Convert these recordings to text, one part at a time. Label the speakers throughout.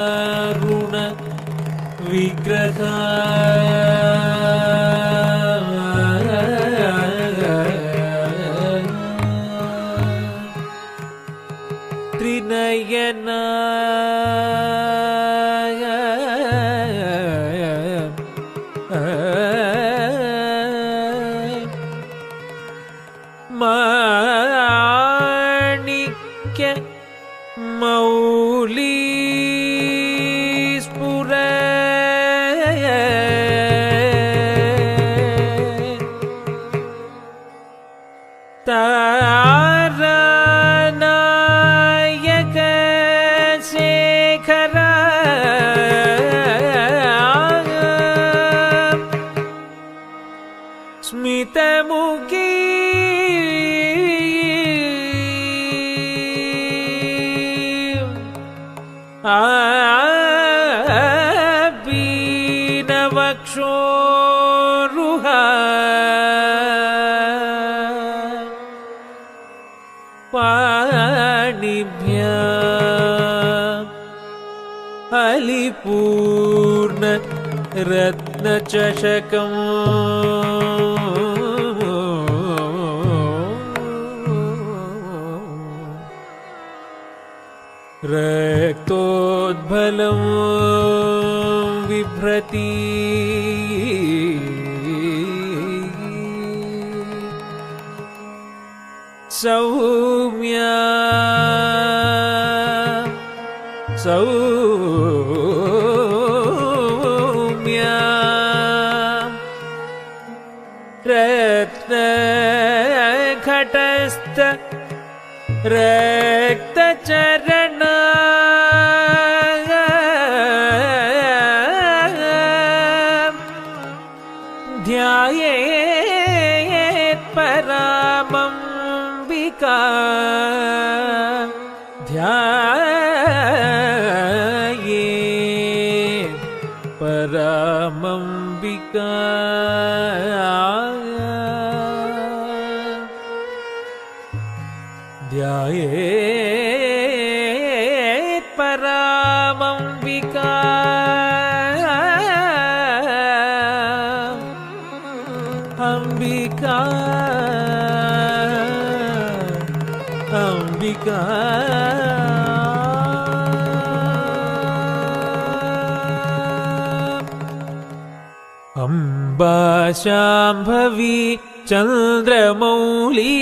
Speaker 1: ऋण विग्रह त्रिनयना माणिक्य मौली स्फुर तारानायक शेखर स्मितमुखी बीनवक्षोरुह पाणिभ्याम् अलिपूर्ण रत्नचषकम् रक्तोद्भलं बिभ्रति सौम्या सौम्या रत्नघटस्थ रक्तचरण ध्यायेत् परामंबिका ध्यायेत् परामंबिका ध्यायेत् परामंबिका अंबिका अंबिका अम्बा शाम्भवी चन्द्रमौली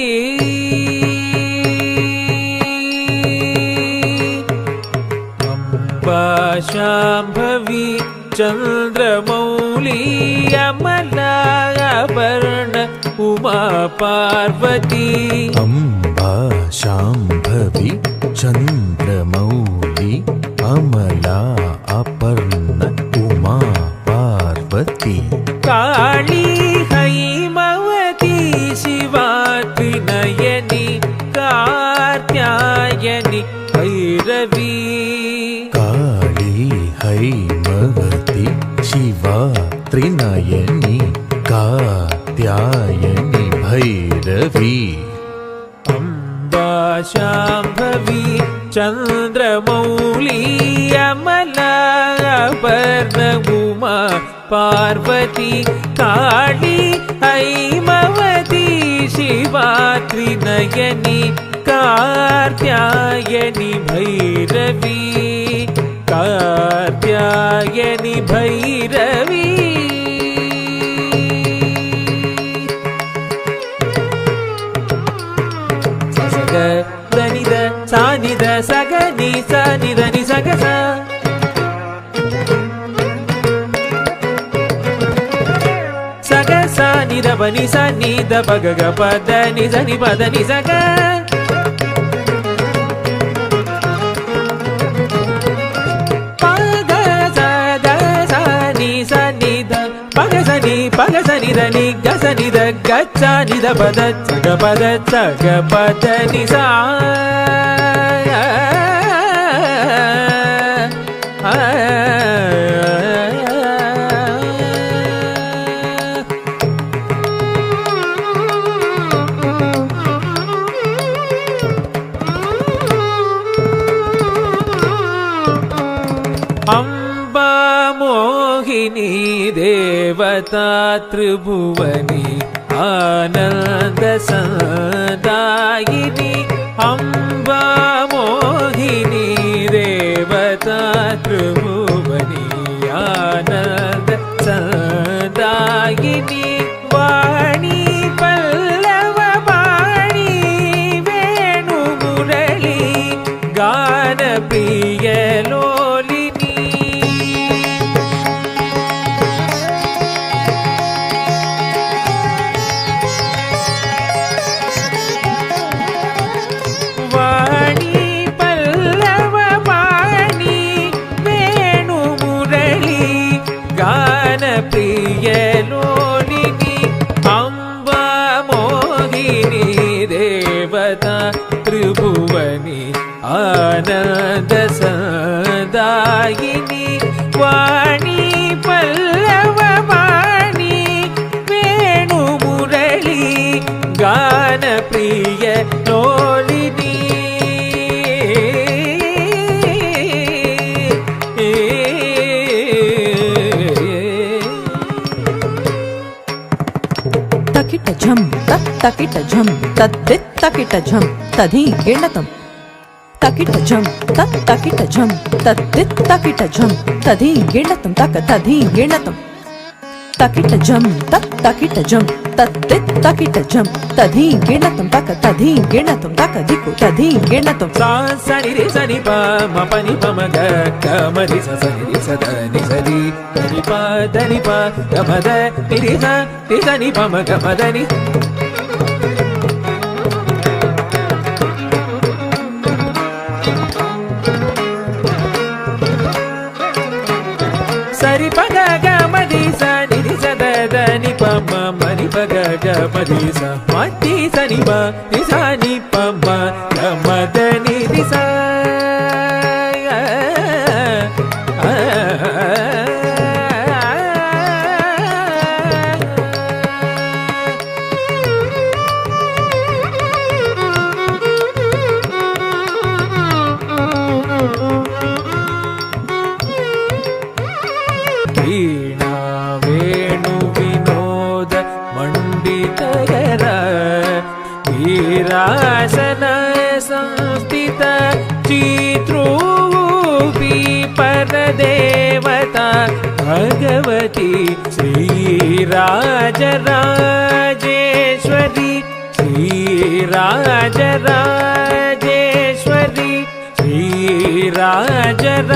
Speaker 1: अम्बा शाम्भवी चन्द्रमौली अमलाभरण उमा पार्वती
Speaker 2: अम्बा शाम्भवी चन्द्रमौली अमला अपर्ण उमा पार्वती
Speaker 1: काली हैमवती शिवा त्रिनयनी कात्यायनी भैरवी
Speaker 2: काली हैमवती शिवा त्रिनयनी कात्यायनी भैरवी
Speaker 1: अम्बा शाम्भवी चन्द्रमौली अमलाभरण उमा पार्वती काली हैमवती शिवा त्रिनयनी कात्यायनी भैरवी कात्यायनी भैरवी सग दनिद सानिद सगनि सनिद नि सगस सगस निद बनि सनिद पगग पद नि सनि पद नि सग पगसनि दनि गसनि द गच्छनि द पद सग पद नि सा अम्बा मोहिनी देवता त्रिभुवनी आनंद सदायिनी अम्बा मोहिनी देवता त्रिभुवनी आनंद सदायिनी वाणी पल्लव वाणी वेणु मुरली गान प्रिय लोलिनी वाणी पल्लव वाणी वेणु मुरली गान प्रिय लोलिनी अम्बा मोहिनी देवता त्रिभुवनी आनंद सदायिनी वाणी पल्लव वाणी वेणु मुरली गान प्रिय लोलिनी
Speaker 3: तकिट झम तत् तकिट झम तद्दित् तकिट झम तधी गिणतम तकिट झम तत् तकिट झम तद्दित् तकिट झम तधी गिणतम तक तधी गिणतम तकिट झम तत् तकिट झम तद्दित् तकिट झम तधी गिणतम तक तधी गिणतम तक दिक्कु तधी गिणतम
Speaker 1: सा सनि रे सनि प म प नि प म ग ग म रि स सनि रि स द नि स रि द नि प द नि प ग म द नि रि स नि प म ग म द नि सरि प ग ग म रि स नि रि स द द नि प म म नि प ग ग म रि स म ति स नि प रि स नि प म ग म द नि रि स वीणा वेणु विनोद मंडितगर वीरासन संस्थित चित्रूपी परदेवता भगवती श्रीराजराजेश्वरी श्रीराजराजेश्वरी श्रीराजराज